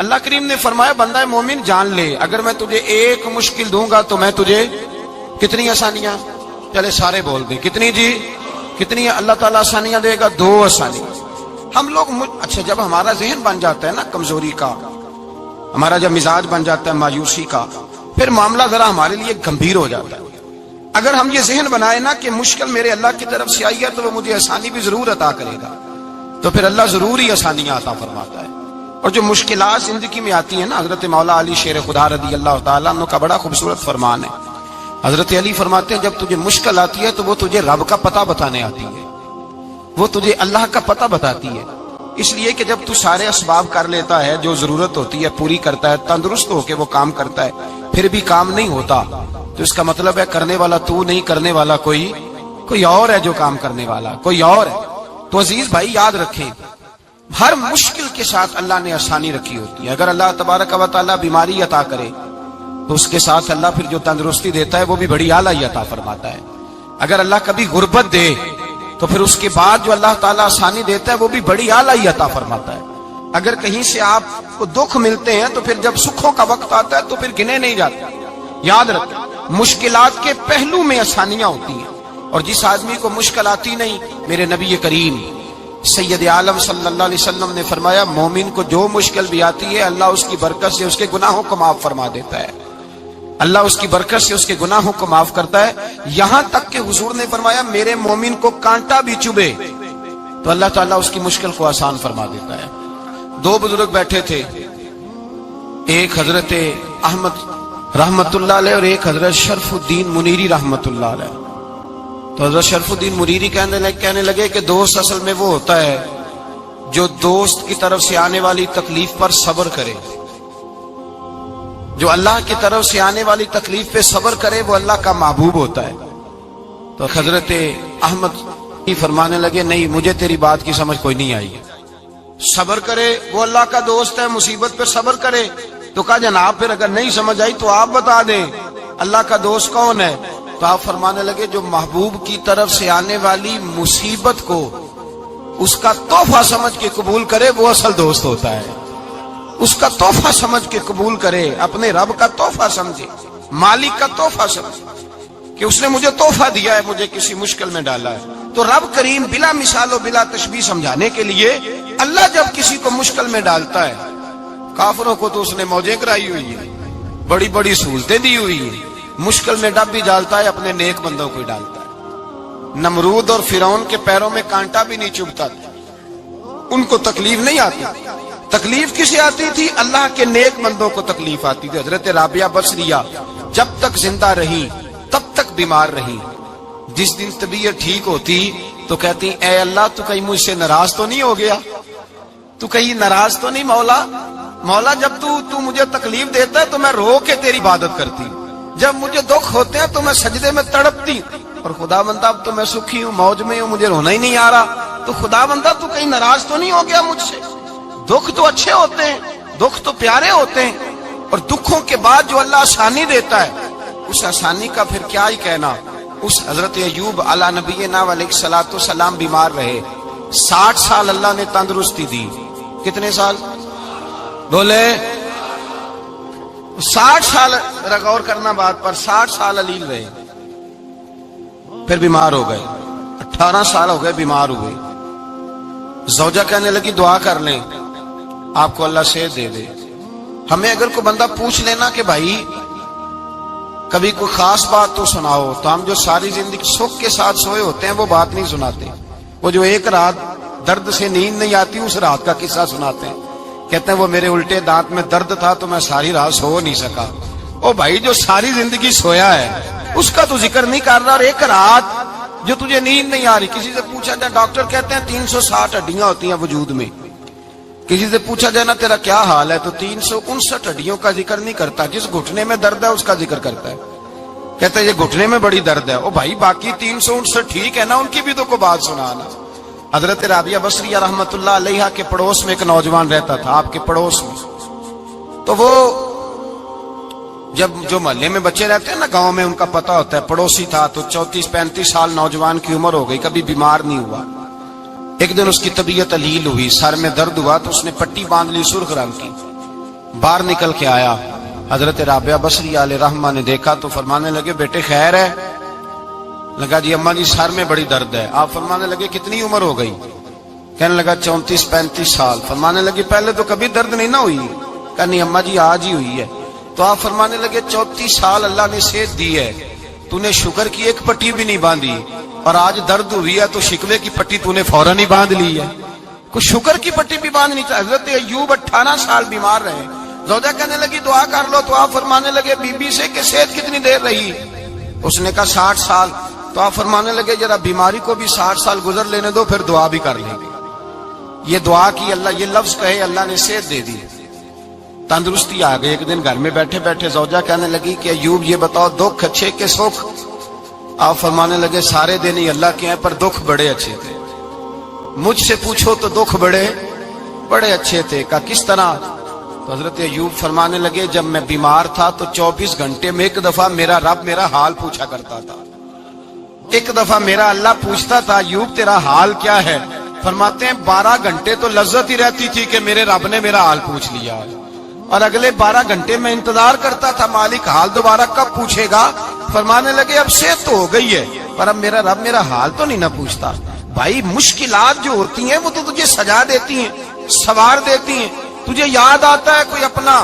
اللہ کریم نے فرمایا بندہ مومن جان لے اگر میں تجھے ایک مشکل دوں گا تو میں تجھے کتنی آسانیاں، چلے سارے بول دیں کتنی جی، کتنی اللہ تعالیٰ آسانیاں دے گا؟ 2 آسانی۔ ہم لوگ اچھا جب ہمارا ذہن بن جاتا ہے نا کمزوری کا، ہمارا جب مزاج بن جاتا ہے مایوسی کا، پھر معاملہ ذرا ہمارے لیے گمبھیر ہو جاتا ہے۔ اگر ہم یہ ذہن بنائے نا کہ مشکل میرے اللہ کی طرف سے آئی ہے تو وہ مجھے آسانی بھی ضرور عطا کرے گا، تو پھر اللہ ضرور ہی آسانیاں عطا فرماتا ہے۔ اور جو مشکلات زندگی میں آتی ہیں نا، حضرت مولا علی شیر خدا رضی اللہ تعالیٰ عنہ کا بڑا خوبصورت فرمان ہے۔ حضرت علی فرماتے ہیں جب تجھے مشکل آتی ہے تو وہ تجھے رب کا پتہ بتانے آتی ہے، وہ تجھے اللہ کا پتہ بتاتی ہے۔ اس لیے کہ جب تو سارے اسباب کر لیتا ہے، جو ضرورت ہوتی ہے پوری کرتا ہے، تندرست ہو کے وہ کام کرتا ہے، پھر بھی کام نہیں ہوتا، تو اس کا مطلب ہے کرنے والا تو نہیں، کرنے والا کوئی اور ہے جو کام کرنے والا، کوئی اور ہے۔ تو عزیز بھائی یاد رکھیں، ہر مشکل کے ساتھ اللہ نے آسانی رکھی ہوتی ہے۔ اگر اللہ تبارک و تعالیٰ بیماری عطا کرے تو اس کے ساتھ اللہ پھر جو تندرستی دیتا ہے وہ بھی بڑی اعلیٰ عطا فرماتا ہے۔ اگر اللہ کبھی غربت دے تو پھر اس کے بعد جو اللہ تعالیٰ آسانی دیتا ہے وہ بھی بڑی اعلیٰ عطا فرماتا ہے۔ اگر کہیں سے آپ کو دکھ ملتے ہیں تو پھر جب سکھوں کا وقت آتا ہے تو پھر گنے نہیں جاتے۔ یاد رکھیں مشکلات کے پہلو میں آسانیاں ہوتی ہیں، اور جس آدمی کو مشکل آتی نہیں، میرے نبی کریم سید عالم صلی اللہ علیہ وسلم نے فرمایا مومن کو جو مشکل بھی آتی ہے اللہ اس کی برکت سے اس کے گناہوں کو معاف فرما دیتا ہے، اللہ اس کی برکت سے اس کے گناہوں کو معاف کرتا ہے۔ یہاں تک کہ حضور نے فرمایا میرے مومن کو کانٹا بھی چبھے تو اللہ تعالیٰ اس کی مشکل کو آسان فرما دیتا ہے۔ 2 بزرگ بیٹھے تھے، ایک حضرت احمد رحمت اللہ علیہ اور ایک حضرت شرف الدین منیری رحمت اللہ علیہ۔ تو حضرت شرف الدین منیری کہنے لگے کہ دوست اصل میں وہ ہوتا ہے جو دوست کی طرف سے آنے والی تکلیف پر صبر کرے، جو اللہ کی طرف سے آنے والی تکلیف پہ صبر کرے وہ اللہ کا محبوب ہوتا ہے۔ تو حضرت احمد فرمانے لگے نہیں مجھے تیری بات کی سمجھ کوئی نہیں آئی، صبر کرے وہ اللہ کا دوست ہے، مصیبت پہ صبر کرے۔ تو کہا جناب پھر اگر نہیں سمجھ آئی تو آپ بتا دیں اللہ کا دوست کون ہے؟ تو آپ فرمانے لگے جو محبوب کی طرف سے آنے والی مصیبت کو اس کا تحفہ سمجھ کے قبول کرے وہ اصل دوست ہوتا ہے۔ اس کا تحفہ سمجھ کے قبول کرے، اپنے رب کا تحفہ سمجھے، مالک کا تحفہ سمجھے کہ اس نے مجھے تحفہ دیا ہے، مجھے کسی مشکل میں ڈالا ہے۔ تو رب کریم بلا مثال و بلا تشبیہ سمجھانے کے لیے اللہ جب کسی کو مشکل میں ڈالتا ہے، کافروں کو تو اس نے موجیں کرائی ہوئی ہیں، بڑی بڑی سہولتیں دی ہوئی ہیں، مشکل میں ڈب بھی ڈالتا ہے، اپنے نیک بندوں کو ہی ڈالتا ہے۔ نمرود اور فرعون کے پیروں میں کانٹا بھی نہیں چبھتا تھا، ان کو تکلیف نہیں آتی۔ تکلیف کسے آتی تھی؟ اللہ کے نیک بندوں کو تکلیف آتی تھی۔ حضرت رابعہ بصریہ جب تک زندہ رہی تب تک بیمار رہی، جس دن طبیعت ٹھیک ہوتی تو کہتی اے اللہ تو کہیں مجھ سے ناراض تو نہیں ہو گیا، تو کہیں ناراض تو نہیں مولا جب تو مجھے تکلیف دیتا ہے تو میں رو کے تیری عبادت کرتی ہوں، جب مجھے دکھ ہوتے ہیں تو میں سجدے میں تڑپتی، اور خدا بندہ اب تو میں سکھی ہوں، موج میں ہوں، مجھے رونا ہی نہیں آ رہا، تو خدا بندہ تو کہیں ناراض تو نہیں ہو گیا مجھ سے؟ دکھ تو اچھے ہوتے ہیں، دکھ تو پیارے ہوتے ہیں، اور دکھوں کے بعد جو اللہ آسانی دیتا ہے اس آسانی کا پھر کیا ہی کہنا۔ اس حضرت ایوب علی نبینا علیہ الصلوۃ والسلام بیمار رہے، 60 سال اللہ نے تندرستی دی۔ کتنے سال بولے؟ 60 سال، غور کرنا بات پر، 60 سال علیل رہے، پھر بیمار ہو گئے، 18 سال ہو گئے بیمار ہوئے۔ زوجہ کہنے لگی دعا کر لیں آپ کو اللہ صحت دے دے۔ ہمیں اگر کوئی بندہ پوچھ لینا کہ بھائی کبھی کوئی خاص بات تو سناؤ، تو ہم جو ساری زندگی سکھ کے ساتھ سوئے ہوتے ہیں وہ بات نہیں سناتے، وہ جو ایک رات درد سے نیند نہیں آتی اس رات کا قصہ سناتے ہیں، کہتے ہیں وہ میرے الٹے دانت میں درد تھا تو میں ساری رات سو نہیں سکا۔ او بھائی جو ساری زندگی سویا ہے اس کا تو ذکر نہیں کر رہا، اور ایک رات جو تجھے نیند نہیں آ رہی۔ کسی سے پوچھا جائے، ڈاکٹر کہتے ہیں 360 ہڈیاں ہوتی ہیں وجود میں، کسی سے پوچھا جائے نا تیرا کیا حال ہے تو 359 ہڈیوں کا ذکر نہیں کرتا، جس گھٹنے میں درد ہے اس کا ذکر کرتا ہے، کہتا ہے یہ گھٹنے میں بڑی درد ہے۔ او بھائی باقی 359 ٹھیک ہے نا، ان کی بھی تو کوئی بات سنانا۔ حضرت رابعہ بصریہ رحمت اللہ علیہ کے پڑوس میں ایک نوجوان رہتا تھا، آپ کے پڑوس میں، تو وہ جب جو محلے میں بچے رہتے ہیں نا گاؤں میں، ان کا پتہ ہوتا ہے، پڑوسی تھا تو 34-35 سال نوجوان کی عمر ہو گئی، کبھی بیمار نہیں ہوا۔ ایک دن اس کی طبیعت علیل ہوئی، سر میں درد ہوا تو اس نے پٹی باندھ لی سرخ رنگ کی، باہر نکل کے آیا، حضرت رابعہ بصری علیہ رحمہ نے دیکھا تو فرمانے لگے بیٹے خیر ہے؟ لگا جی اماں جی سر میں بڑی درد ہے۔ آپ فرمانے لگے کتنی عمر ہو گئی؟ کہنے لگا 34-35 سال۔ فرمانے لگے پہلے تو کبھی درد نہیں نہ ہوئی؟ کہا نہیں اماں جی آج ہی ہوئی ہے۔ تو آپ فرمانے لگے 34 سال اللہ نے صحت دی ہے، تو نے شکر کی ایک پٹی بھی نہیں باندھی، اور آج درد ہوئی ہے تو شکوے کی پٹی تو نے فوراً ہی باندھ لی ہے، کوئی شکر کی پٹی بھی باندھنی چاہیے۔ حضرت ایوب 18 سال بیمار رہے، زوجہ کہنے لگی دعا کر لو، تو آپ فرمانے لگے بی بی سے کہ صحت کتنی دیر رہی؟ اس نے کہا 60 سال۔ تو آپ فرمانے لگے ذرا بیماری کو بھی 60 سال گزر لینے دو، پھر دعا بھی کر لیں گے۔ یہ دعا کی، اللہ یہ لفظ کہے اللہ نے صحت دے دی، تندرستی آ گئی۔ ایک دن گھر میں بیٹھے بیٹھے زوجہ کہنے لگی کہ ایوب یہ بتاؤ دکھ اچھے کہ سکھ؟ آپ فرمانے لگے سارے دن ہی اللہ کے ہیں پر دکھ بڑے اچھے تھے، مجھ سے پوچھو تو دکھ بڑے اچھے تھے۔ کہا کس طرح؟ تو حضرت ایوب فرمانے لگے جب میں بیمار تھا تو 24 گھنٹے میں ایک دفعہ میرا رب میرا حال پوچھا کرتا تھا، ایک دفعہ میرا اللہ پوچھتا تھا ایوب تیرا حال کیا ہے؟ فرماتے ہیں 12 گھنٹے تو لذت ہی رہتی تھی کہ میرے رب نے میرا حال پوچھ لیا، اور اگلے 12 گھنٹے میں انتظار کرتا تھا مالک حال دوبارہ کب پوچھے گا۔ فرمانے لگے اب صحت تو ہو گئی ہے پر اب میرا رب میرا حال تو نہیں نہ پوچھتا۔ بھائی مشکلات جو ہوتی ہیں وہ تو تجھے سجا دیتی ہیں، سوار دیتی ہیں، تجھے یاد آتا ہے کوئی اپنا،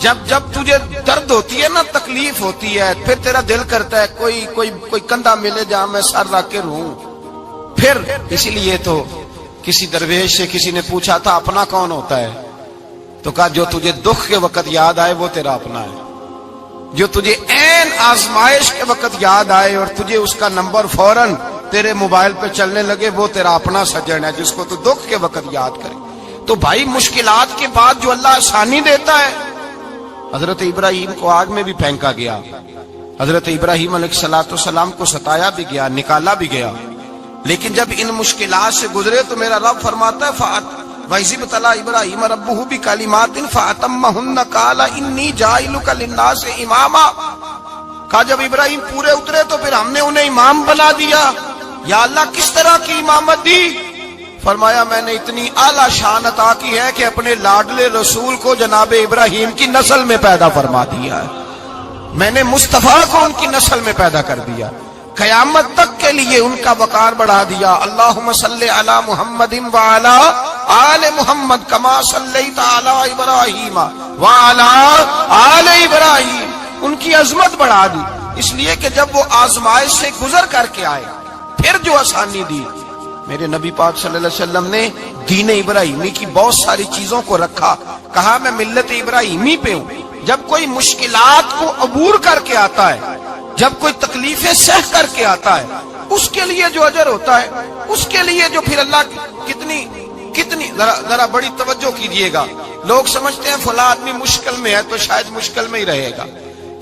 جب تجھے درد ہوتی ہے نا، تکلیف ہوتی ہے، پھر تیرا دل کرتا ہے کوئی کندھا ملے جہاں میں سر رکھ کے رہوں۔ پھر اسی لیے تو کسی درویش سے کسی نے پوچھا تھا اپنا کون ہوتا ہے؟ تو کہا جو تجھے دکھ کے وقت یاد آئے وہ تیرا اپنا ہے، جو تجھے عین آزمائش کے وقت یاد آئے اور تجھے اس کا نمبر فوراً تیرے موبائل پہ چلنے لگے وہ تیرا اپنا سجن ہے، جس کو تو دکھ کے وقت یاد کرے۔ تو بھائی مشکلات کے بعد جو اللہ آسانی دیتا ہے، حضرت ابراہیم کو آگ میں بھی پھینکا گیا، حضرت ابراہیم علیہ السلام کو ستایا بھی گیا، نکالا بھی گیا، لیکن جب ان مشکلات سے گزرے تو میرا رب فرماتا ہے وَإِذِ ابْتَلَىٰ إِبْرَاهِيمَ رَبُّهُ بِكَلِمَاتٍ فَأَتَمَّهُنَّ قَالَ إِنِّي جَاعِلُكَ لِلنَّاسِ إِمَامًا۔ کہا جب ابراہیم پورے اترے تو پھر ہم نے انہیں امام بنا دیا۔ یا اللہ کس طرح کی امامت دی؟ فرمایا میں نے اتنی اعلیٰ شان عطا کی ہے کہ اپنے لاڈلے رسول کو جناب ابراہیم کی نسل میں پیدا فرما دیا ہے، میں نے مصطفیٰ کو ان کی نسل میں پیدا کر دیا، قیامت تک کے لیے ان کا وقار بڑھا دیا۔ اللہم صلی علی محمد وعلی آل محمد کما صلیت علی ابراہیم وعلی آل ابراہیم، ان کی عظمت بڑھا دی، اس لیے کہ جب وہ آزمائش سے گزر کر کے آئے پھر جو آسانی دی۔ میرے نبی پاک صلی اللہ علیہ وسلم نے دین ابراہیمی کی بہت ساری چیزوں کو رکھا، کہا میں ملت ابراہیمی پہ ہوں۔ جب کوئی مشکلات کو عبور کر کے آتا ہے، جب کوئی تکلیفیں سہ کر کے آتا ہے، اس کے لیے جو اجر ہوتا ہے، اس کے لیے جو پھر اللہ کتنی ذرا بڑی توجہ کیجئے گا۔ لوگ سمجھتے ہیں فلاں آدمی مشکل میں ہے تو شاید مشکل میں ہی رہے گا،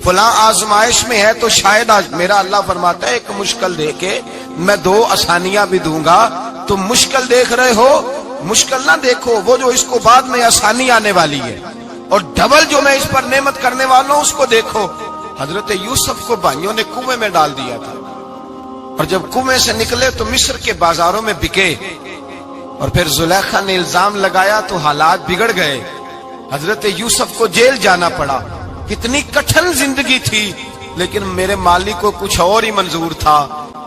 فلاں آزمائش میں ہے تو شاید میرا اللہ فرماتا ہے ایک مشکل دے کے میں 2 آسانیاں بھی دوں گا۔ تم مشکل دیکھ رہے ہو، مشکل نہ دیکھو، وہ جو اس کو بعد میں آسانی آنے والی ہے، اور ڈبل جو میں اس پر نعمت کرنے والا ہوں اس کو دیکھو۔ حضرت یوسف کو بھائیوں نے کنویں میں ڈال دیا تھا، اور جب کنویں سے نکلے تو مصر کے بازاروں میں بکے، اور پھر زلیخا نے الزام لگایا تو حالات بگڑ گئے، حضرت یوسف کو جیل جانا پڑا۔ کتنی کٹھن زندگی تھی، لیکن میرے مالک کو کچھ اور ہی منظور تھا۔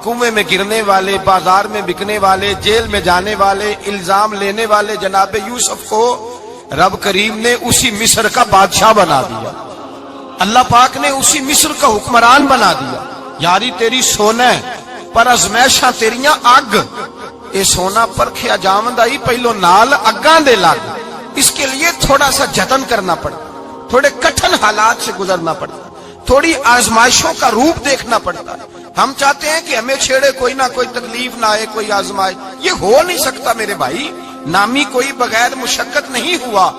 کنویں میں گرنے والے، بازار میں بکنے والے، جیل میں جانے والے، الزام لینے والے جناب یوسف کو رب کریم نے اسی مصر کا بادشاہ بنا دیا، اللہ پاک نے اسی مصر کا حکمران بنا دیا۔ یاری تیری سونا ہے پر ازمیشاں تیریاں اگ، اے سونا پرکھیا جاوند آئی پہلو نال اگاں دے لگ، اس کے لیے تھوڑا سا جتن کرنا پڑتا، تھوڑے کٹھن حالات سے گزرنا پڑتا، تھوڑی آزمائشوں کا روپ دیکھنا پڑتا ہے۔ ہم چاہتے ہیں کہ ہمیں چھیڑے کوئی نہ کوئی تکلیف نہ آئے، کوئی آزمائش، یہ ہو نہیں سکتا میرے بھائی۔ نامی کوئی بغیر مشقت نہیں ہوا،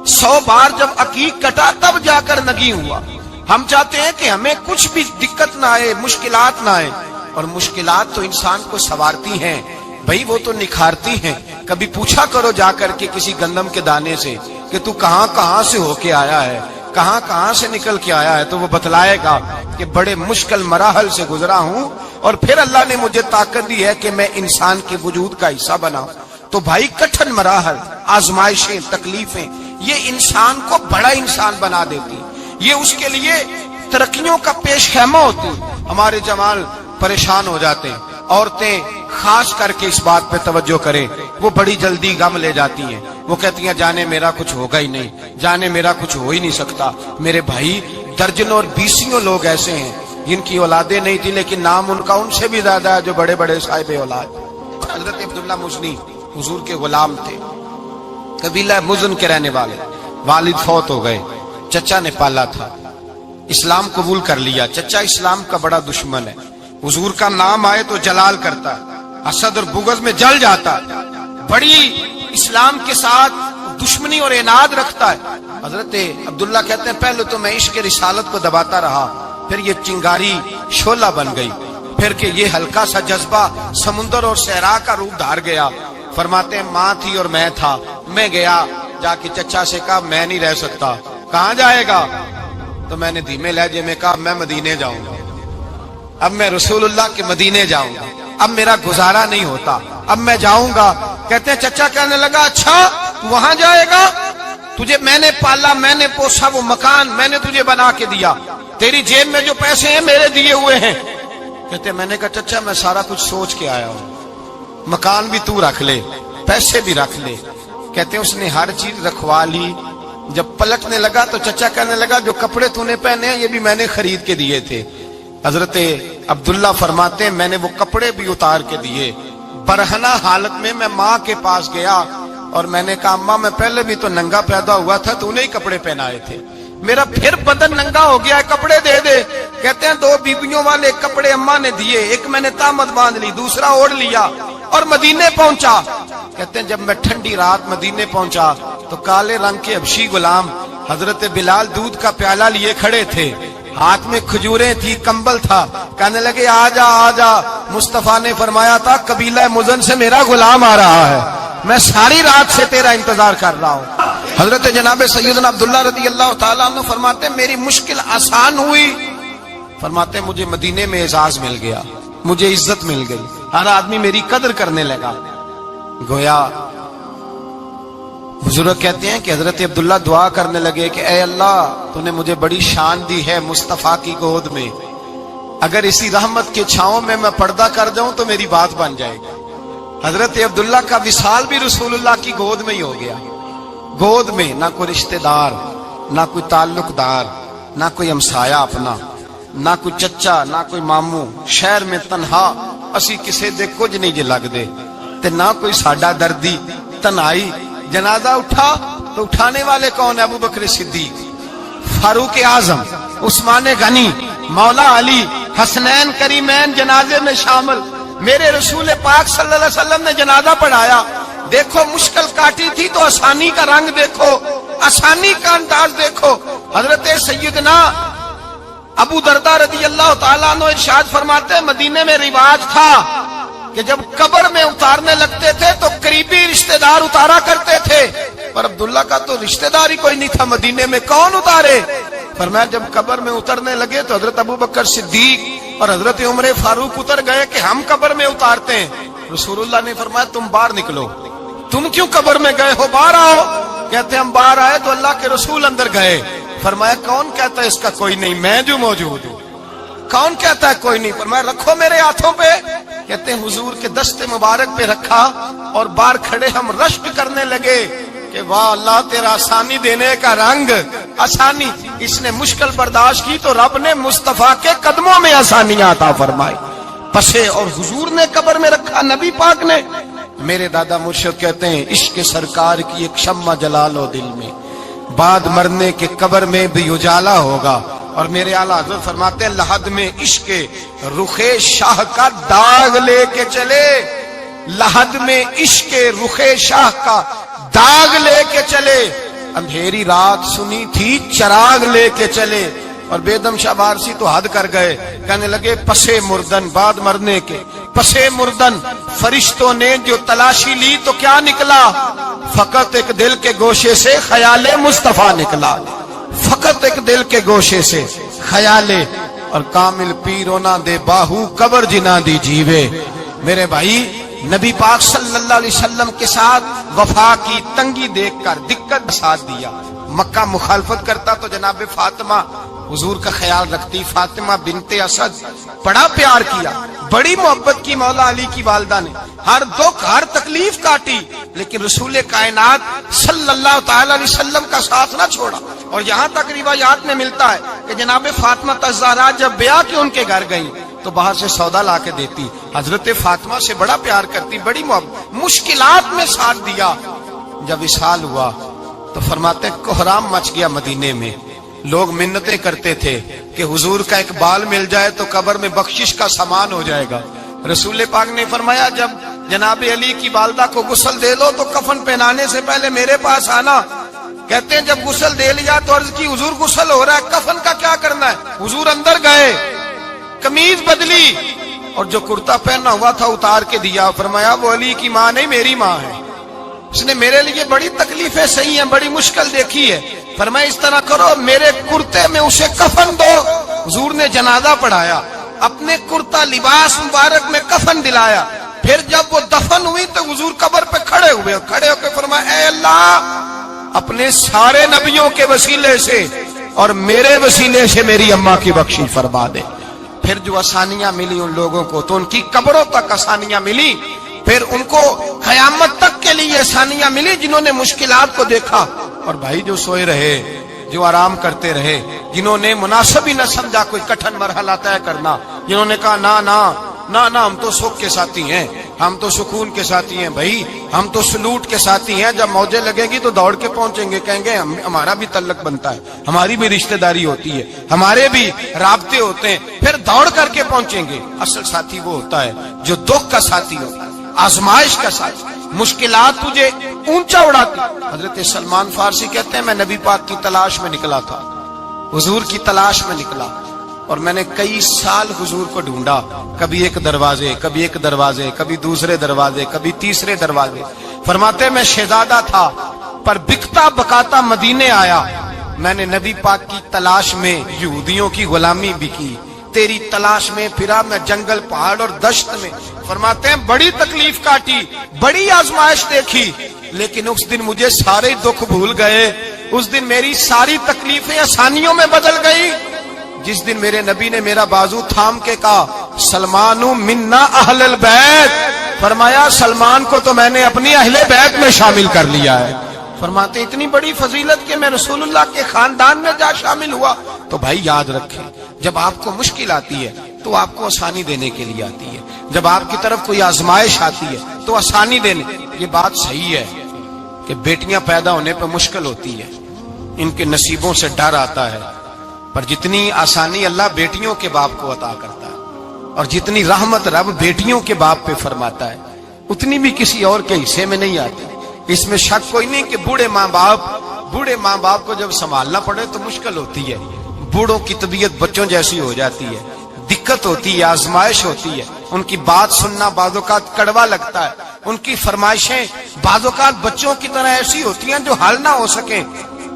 100 بار جب عقیق کٹا تب جا کر نگی ہوا۔ ہم چاہتے ہیں کہ ہمیں کچھ بھی دقت نہ آئے، مشکلات نہ آئے، اور مشکلات تو انسان کو سنوارتی ہیں بھائی، وہ تو نکھارتی ہیں۔ کبھی پوچھا کرو جا کر کے کسی گندم کے دانے سے کہ تو کہاں سے ہو کے آیا ہے، کہاں سے نکل کے آیا ہے، تو وہ بتلائے گا کہ بڑے مشکل مراحل سے گزرا ہوں، اور پھر اللہ نے مجھے طاقت دی ہے کہ میں انسان کے وجود کا حصہ بنا۔ تو بھائی کٹھن مراحل، آزمائشیں، تکلیفیں، یہ انسان کو بڑا انسان بنا دیتی، یہ اس کے لیے ترقیوں کا پیش خیمہ ہوتی۔ ہمارے جوان پریشان ہو جاتے ہیں، عورتیں خاص کر کے اس بات پہ توجہ کریں، وہ بڑی جلدی غم لے جاتی ہیں، وہ کہتی ہیں جانے میرا کچھ ہوگا ہی نہیں، جانے میرا کچھ ہو ہی نہیں سکتا۔ میرے بھائی درجنوں اور بیسیوں لوگ ایسے ہیں جن کی اولادیں نہیں تھی لیکن نام ان کا ان سے بھی زیادہ ہے جو بڑے بڑے صاحب اولاد۔ حضرت عبداللہ مزنی حضور کے غلام تھے، قبیلہ مزن کے رہنے والے، والد فوت ہو گئے، چچا نے پالا تھا، اسلام قبول کر لیا۔ چچا اسلام کا بڑا دشمن ہے، حضور کا نام آئے تو جلال کرتا، حسد اور بغض میں جل جاتا، بڑی اسلام کے ساتھ دشمنی اور عناد رکھتا ہے۔ حضرت عبداللہ کہتے ہیں پہلے تو میں عشق رسالت کو دباتا رہا، پھر یہ چنگاری شعلہ بن گئی، پھر کہ یہ ہلکا سا جذبہ سمندر اور صحرا کا روپ دھار گیا۔ فرماتے ہیں ماں تھی اور میں تھا، میں گیا جا کے چچا سے کہا میں نہیں رہ سکتا۔ کہاں جائے گا؟ تو میں نے دھیمے لہجے میں کہا میں مدینے جاؤں گا، اب میں رسول اللہ کے مدینے جاؤں گا، اب میرا گزارا نہیں ہوتا، اب میں جاؤں گا۔ کہتے ہیں چچا کہنے لگا اچھا تو وہاں جائے گا؟ تجھے میں نے پالا، میں نے پوسا، وہ مکان میں نے تجھے بنا کے دیا، تیری جیب میں جو پیسے ہیں میرے دیے ہوئے ہیں۔ کہتے ہیں میں نے کہا چچا میں سارا کچھ سوچ کے آیا ہوں، مکان بھی تو رکھ لے، پیسے بھی رکھ لے۔ کہتے ہیں اس نے ہر چیز رکھوا لی۔ جب پلٹنے لگا تو چچا کہنے لگا جو کپڑے تو نے پہنے ہیں یہ بھی میں نے خرید کے دیے تھے۔ حضرت عبداللہ فرماتے ہیں میں نے وہ کپڑے بھی اتار کے دیے، برہنہ حالت میں میں ماں کے پاس گیا اور میں نے کہا اماں میں پہلے بھی تو ننگا پیدا ہوا تھا، تو نے ہی کپڑے پہنائے تھے، میرا پھر بدن ننگا ہو گیا ہے، کپڑے دے دے۔ کہتے ہیں دو بیویوں والے کپڑے اماں نے دیے، ایک میں نے تامت باندھ لی، دوسرا اوڑھ لیا اور مدینے پہنچا۔ کہتے ہیں جب میں ٹھنڈی رات مدینے پہنچا تو کالے رنگ کے حبشی غلام حضرت بلال دودھ کا پیالہ لیے کھڑے تھے، ہاتھ میں کھجوریں تھی، کمبل تھا، کہنے لگے آ جا آ جا۔ مصطفیٰ نے فرمایا تھا قبیلہ مزن سے میرا غلام آ رہا ہے، میں ساری رات سے تیرا انتظار کر رہا ہوں۔ حضرت جناب سیدنا عبداللہ رضی اللہ تعالیٰ عنہ فرماتے ہیں میری مشکل آسان ہوئی، فرماتے ہیں مجھے مدینے میں اعزاز مل گیا، مجھے عزت مل گئی، ہر آدمی میری قدر کرنے لگا۔ گویا بزرگ کہتے ہیں کہ حضرت عبداللہ دعا کرنے لگے کہ اے اللہ تو نے مجھے بڑی شان دی ہے مصطفیٰ کی گود میں، اگر اسی رحمت کے چھاؤں میں پردہ کر جاؤں تو میری بات بن جائے گی۔ حضرت عبداللہ کا وصال بھی رسول اللہ کی گود میں ہی ہو گیا، گود میں، نہ کوئی رشتہ دار، نہ کوئی تعلق دار، نہ کوئی ہمسایہ اپنا، نہ کوئی چچا، نہ کوئی ماموں، شہر میں تنہا اسی کسے دے کچھ نہیں جے لگ دے تے نہ کوئی ساڈا دردی، تنہائی۔ جنازہ اٹھا تو اٹھانے والے کون ہیں؟ ابو بکر صدیق، فاروق اعظم، عثمان غنی، مولا علی، حسنین کریمین جنازے میں شامل۔ میرے رسول پاک صلی اللہ علیہ وسلم نے جنازہ پڑھایا، دیکھو مشکل کاٹی تھی تو آسانی کا رنگ دیکھو، آسانی کا انداز دیکھو۔ حضرت سیدنا ابو دردہ رضی اللہ تعالیٰ عنہ ارشاد فرماتے ہیں مدینے میں رواج تھا کہ جب قبر میں اتارنے لگتے تھے تو قریبی رشتہ دار اتارا کرتے تھے، پر عبداللہ کا تو رشتہ دار ہی کوئی نہیں تھا مدینے میں، کون اتارے؟ فرمایا جب قبر میں اترنے لگے تو حضرت ابو بکر صدیق اور حضرت عمر فاروق اتر گئے کہ ہم قبر میں اتارتے ہیں۔ رسول اللہ نے فرمایا تم باہر نکلو، تم کیوں قبر میں گئے ہو، باہر آؤ۔ کہتے ہیں ہم باہر آئے تو اللہ کے رسول اندر گئے، فرمایا کون کہتا ہے اس کا کوئی نہیں، میں جو موجود ہوں، کون کہتا ہے کوئی نہیں؟ فرمایا رکھو میرے ہاتھوں پہ۔ کہتے ہیں حضور کے دست مبارک پہ رکھا اور باہر کھڑے ہم رشک کرنے لگے کہ واہ اللہ تیرا آسانی دینے کا رنگ، آسانی۔ اس نے مشکل برداشت کی تو رب نے مصطفیٰ کے قدموں میں آسانیاں عطا فرمائی، پسے اور حضور نے قبر میں رکھا، نبی پاک نے۔ میرے دادا مرشد کہتے ہیں عشق سرکار کی ایک شمع جلا لو دل میں، بعد مرنے کے قبر میں بھی اجالا ہوگا۔ اور میرے اعلیٰ حضرت فرماتے ہیں لحد میں عشق رخ شاہ کا داغ لے کے چلے، لحد میں عشق رخ شاہ کا داغ لے کے چلے، اندھیری رات سنی تھی چراغ لے کے چلے۔ اور بیدم شاہ بارسی تو حد کر گئے، کہنے لگے پسے مردن، بعد مرنے کے پسے مردن فرشتوں نے جو تلاشی لی تو کیا نکلا؟ فقط ایک دل کے گوشے سے خیال مصطفیٰ نکلا، فقط ایک دل کے گوشے سے خیال۔ اور کامل پیرو نہ دے باہو قبر جنا دی جیوے۔ میرے بھائی نبی پاک صلی اللہ علیہ وسلم کے ساتھ وفا کی تنگی دیکھ کر دقت ساتھ دیا. مکہ مخالفت کرتا تو جناب فاطمہ حضور کا خیال رکھتی. فاطمہ بنت اسد بڑا پیار کیا, بڑی محبت کی مولا علی کی والدہ نے, ہر دکھ ہر تکلیف کاٹی, لیکن رسول کائنات صلی اللہ تعالی علیہ وسلم کا ساتھ نہ چھوڑا. اور یہاں تک روایات میں ملتا ہے کہ جناب فاطمہ الزہرا جب بیعہ کے ان کے گھر گئیں تو باہر سے سودا لا کے دیتی. حضرت فاطمہ سے بڑا پیار کرتی, بڑی محبت, مشکلات میں ساتھ دیا. جب وصال ہوا تو فرماتے کوہرام مچ گیا مدینے میں. لوگ منتیں کرتے تھے کہ حضور کا ایک بال مل جائے تو قبر میں بخشش کا سامان ہو جائے گا. رسول پاک نے فرمایا جب جناب علی کی والدہ کو غسل دے دو تو کفن پہنانے سے پہلے میرے پاس آنا. کہتے ہیں جب غسل دے لیا تو عرض کی حضور غسل ہو رہا ہے, کفن کا کیا کرنا ہے؟ حضور اندر گئے, قمیض بدلی اور جو کرتا پہنا ہوا تھا اتار کے دیا. فرمایا وہ علی کی ماں نہیں میری ماں ہے, اس نے میرے لیے بڑی تکلیفیں سہی ہیں, بڑی مشکل دیکھی ہے. فرمایا اس طرح کرو میرے کرتے میں اسے کفن دو. حضور نے جنازہ پڑھایا, اپنے کرتا لباس مبارک میں کفن دلایا. پھر جب وہ دفن ہوئی تو حضور قبر پہ کھڑے ہوئے, کھڑے ہو کے فرمایا اے اللہ اپنے سارے نبیوں کے وسیلے سے اور میرے وسیلے سے میری اماں کی بخشی فرما دے. پھر جو آسانیاں ملی ان لوگوں کو تو ان کی قبروں تک آسانیاں ملی, پھر ان کو قیامت تک کے لیے آسانیاں ملی جنہوں نے مشکلات کو دیکھا. اور بھائی جو سوئے رہے, جو آرام کرتے رہے, جنہوں نے مناسب ہی نہ سمجھا کوئی کٹھن مرحلہ طے کرنا, جنہوں نے کہا نا نا نا نا ہم تو سکھ کے ساتھی ہیں, ہم تو سکون کے ساتھی ہیں, بھائی ہم تو سلوٹ کے ساتھی ہیں, جب موجیں لگے گی تو دوڑ کے پہنچیں گے, کہیں گے ہمارا بھی تعلق بنتا ہے, ہماری بھی رشتہ داری ہوتی ہے, ہمارے بھی رابطے ہوتے ہیں, پھر دوڑ کر کے پہنچیں گے. اصل ساتھی وہ ہوتا ہے جو دکھ کا ساتھی ہوتا ہے, آزمائش کا ساتھی, مشکلات تجھے اونچا اڑاتی. حضرت سلمان فارسی کہتے ہیں میں نبی پاک کی تلاش میں نکلا تھا, حضور کی تلاش میں نکلا, اور میں نے کئی سال حضور کو ڈھونڈا, کبھی ایک دروازے, کبھی ایک دروازے, کبھی دوسرے دروازے, کبھی تیسرے دروازے. فرماتے میں شہزادہ تھا پر بکتا بکاتا مدینے آیا, میں نے نبی پاک کی تلاش میں یہودیوں کی غلامی بھی کی, تیری تلاش میں پھرا میں جنگل پہاڑ اور دشت میں. فرماتے ہیں بڑی تکلیف کاٹی, بڑی آزمائش دیکھی, لیکن اس دن مجھے سارے دکھ بھول گئے, اس دن میری ساری تکلیفیں آسانیوں میں بدل گئی. جس دن میرے نبی نے میرا بازو تھام کے کہا سلمان منا اہل البیت, فرمایا سلمان کو تو میں نے اپنی اہل بیت میں شامل کر لیا ہے. فرماتے اتنی بڑی فضیلت کہ میں رسول اللہ کے خاندان میں جا شامل ہوا. تو بھائی یاد رکھیں, جب آپ کو مشکل آتی ہے تو آپ کو آسانی دینے کے لیے آتی ہے, جب آپ کی طرف کوئی آزمائش آتی ہے تو آسانی دینے. یہ بات صحیح ہے کہ بیٹیاں پیدا ہونے پہ مشکل ہوتی ہے, ان کے نصیبوں سے ڈر آتا ہے, پر جتنی آسانی اللہ بیٹیوں کے باپ کو عطا کرتا ہے اور جتنی رحمت رب بیٹیوں کے باپ پہ فرماتا ہے اتنی بھی کسی اور کے حصے میں نہیں آتی. اس میں شک کوئی نہیں کہ بوڑھے ماں باپ کو جب سنبھالنا پڑے تو مشکل ہوتی ہے. بوڑھوں کی طبیعت بچوں جیسی ہو جاتی ہے, دقت ہوتی ہے, آزمائش ہوتی ہے, ان کی بات سننا بعض اوقات کڑوا لگتا ہے, ان کی فرمائشیں بعض اوقات بچوں کی طرح ایسی ہوتی ہیں جو حل نہ ہو سکیں.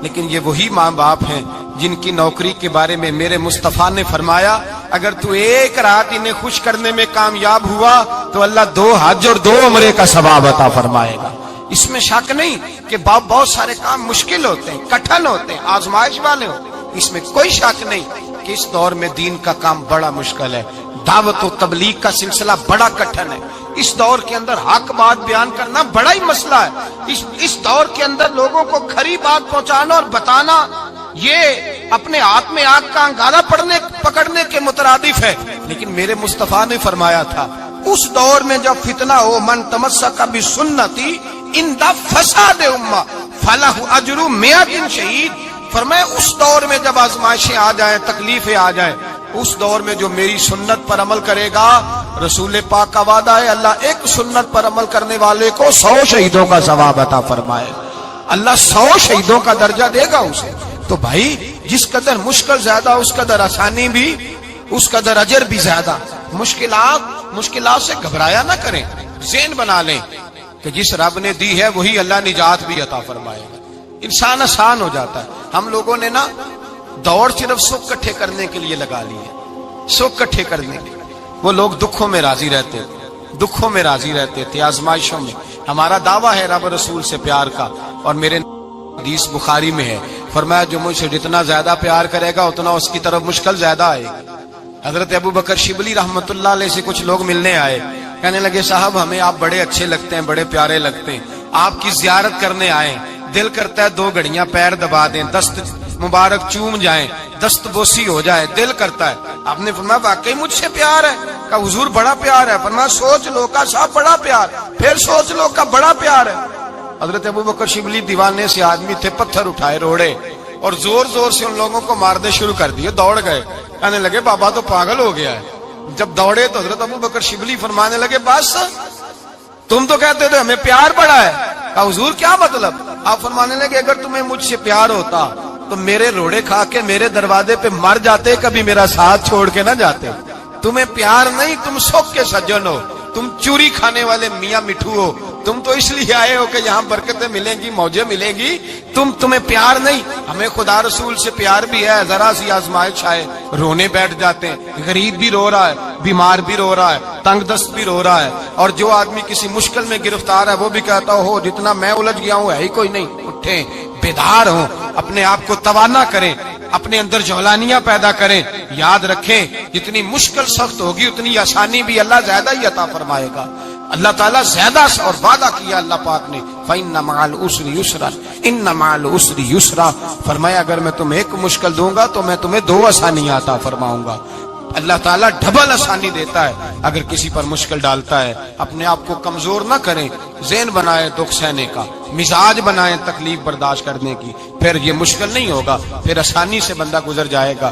لیکن یہ وہی ماں باپ ہیں جن کی نوکری کے بارے میں میرے مصطفیٰ نے فرمایا اگر تو ایک رات انہیں خوش کرنے میں کامیاب ہوا تو اللہ 2 حج اور 2 عمرے کا ثواب عطا فرمائے گا. اس میں شک نہیں کہ بہت سارے کام مشکل ہوتے ہیں, کٹھن ہوتے ہیں, آزمائش والے ہوتے ہیں, اس میں کوئی شک نہیں کہ اس دور میں دین کا کام بڑا مشکل ہے, دعوت و تبلیغ کا سلسلہ بڑا کٹھن ہے. اس دور کے اندر حق بات بیان کرنا بڑا ہی مسئلہ ہے. اس دور کے اندر لوگوں کو کھری بات پہنچانا اور بتانا یہ اپنے ہاتھ میں آگ کا انگارہ پکڑنے کے مترادف ہے. لیکن میرے مصطفیٰ نے فرمایا تھا اس دور میں جب فتنہ ہو من تمسک بسنتی اندہ فساد امہ فلہ اجر 100 شہید. فرمایا اس دور میں جب آزمائشیں آ جائیں, تکلیفیں آ جائیں, اس دور میں جو میری سنت پر عمل کرے گا, رسول پاک کا وعدہ ہے اللہ ایک سنت پر عمل کرنے والے کو 100 شہیدوں کا ثواب عطا فرمائے. اللہ 100 شہیدوں کا درجہ دے گا اسے. تو بھائی جس قدر مشکل زیادہ اس قدر آسانی بھی, اس قدر اجر بھی زیادہ. مشکلات سے گھبرایا نہ کریں, ذہن بنا لیں کہ جس رب نے دی ہے وہی اللہ نجات بھی عطا فرمائے گا. انسان آسان ہو جاتا ہے. ہم لوگوں نے نا دوڑ صرف سکھ کٹھے کرنے کے لیے لگا لی ہے, سکھ کٹھے کرنے کے. وہ لوگ دکھوں میں راضی رہتے, دکھوں میں راضی رہتے تھے، آزمائشوں میں۔ ہمارا دعویٰ ہے رب رسول سے پیار کا، اور میرے حدیث بخاری میں ہے، فرمایا جو مجھ سے جتنا زیادہ پیار کرے گا اتنا اس کی طرف مشکل زیادہ آئے گی۔ حضرت ابو بکر شبلی رحمت اللہ علیہ سے کچھ لوگ ملنے آئے، کہنے لگے صاحب ہمیں آپ بڑے اچھے لگتے ہیں، بڑے پیارے لگتے ہیں، آپ کی زیارت کرنے آئے، دل کرتا ہے 2 گھڑیاں پیر دبا دیں، دست مبارک چوم جائیں، دست بوسی ہو جائے، دل کرتا ہے۔ آپ نے فرمایا واقعی مجھ سے پیار ہے؟ کہا حضور بڑا پیار ہے۔ فرمایا سوچ لو کا صاحب بڑا پیار، پھر سوچ لو کا بڑا پیار ہے۔ حضرت ابو بکر شبلی دیوانے سے آدمی تھے، پتھر اٹھائے روڑے اور زور زور سے ان لوگوں کو مارنے شروع کر دیے، دوڑ گئے، کہنے لگے بابا تو پاگل ہو گیا ہے۔ جب دوڑے تو حضرت ابو بکر شبلی فرمانے لگے بس تم تو کہتے تھے ہمیں پیار بڑا ہے۔ کہا حضور کیا مطلب؟ آپ فرمانے لگے اگر تمہیں مجھ سے پیار ہوتا تو میرے روڑے کھا کے میرے دروازے پہ مر جاتے، کبھی میرا ساتھ چھوڑ کے نہ جاتے۔ تمہیں پیار نہیں، تم سکھ کے سجن ہو، تم چوری کھانے والے میاں مٹھو ہو، تم تو اس لیے آئے ہو کہ یہاں برکتیں ملیں گی، موجیں ملیں گی، تمہیں پیار نہیں۔ ہمیں خدا رسول سے پیار بھی ہے، ذرا سی آزمائش آئے رونے بیٹھ جاتے ہیں، غریب بھی رو رہا ہے، بیمار بھی رو رہا ہے، تنگ دست بھی رو رہا ہے، اور جو آدمی کسی مشکل میں گرفتار ہے وہ بھی کہتا ہو جتنا میں الجھ گیا ہوں ہے ہی کوئی نہیں۔ اٹھیں، بیدار ہوں، اپنے آپ کو توانا کریں، اپنے اندر جولانیاں پیدا کریں، یاد رکھیں جتنی مشکل سخت ہوگی اتنی آسانی بھی اللہ زیادہ ہی عطا فرمائے گا۔ اللہ تعالیٰ زیادہ اور وعدہ کیا اللہ پاک نے، فَإِنَّ مَعَ الْعُسْرِ يُسْرًا إِنَّ مَعَ الْعُسْرِ يُسْرًا، فرمایا اگر میں تمہیں 1 مشکل دوں گا تو میں تمہیں 2 آسانیاں عطا فرماؤں گا۔ اللہ تعالیٰ ڈبل آسانی دیتا ہے اگر کسی پر مشکل ڈالتا ہے۔ اپنے آپ کو کمزور نہ کریں، ذہن بنائیں دکھ سہنے کا، مزاج بنائیں تکلیف برداشت کرنے کی، پھر یہ مشکل نہیں ہوگا، پھر آسانی سے بندہ گزر جائے گا۔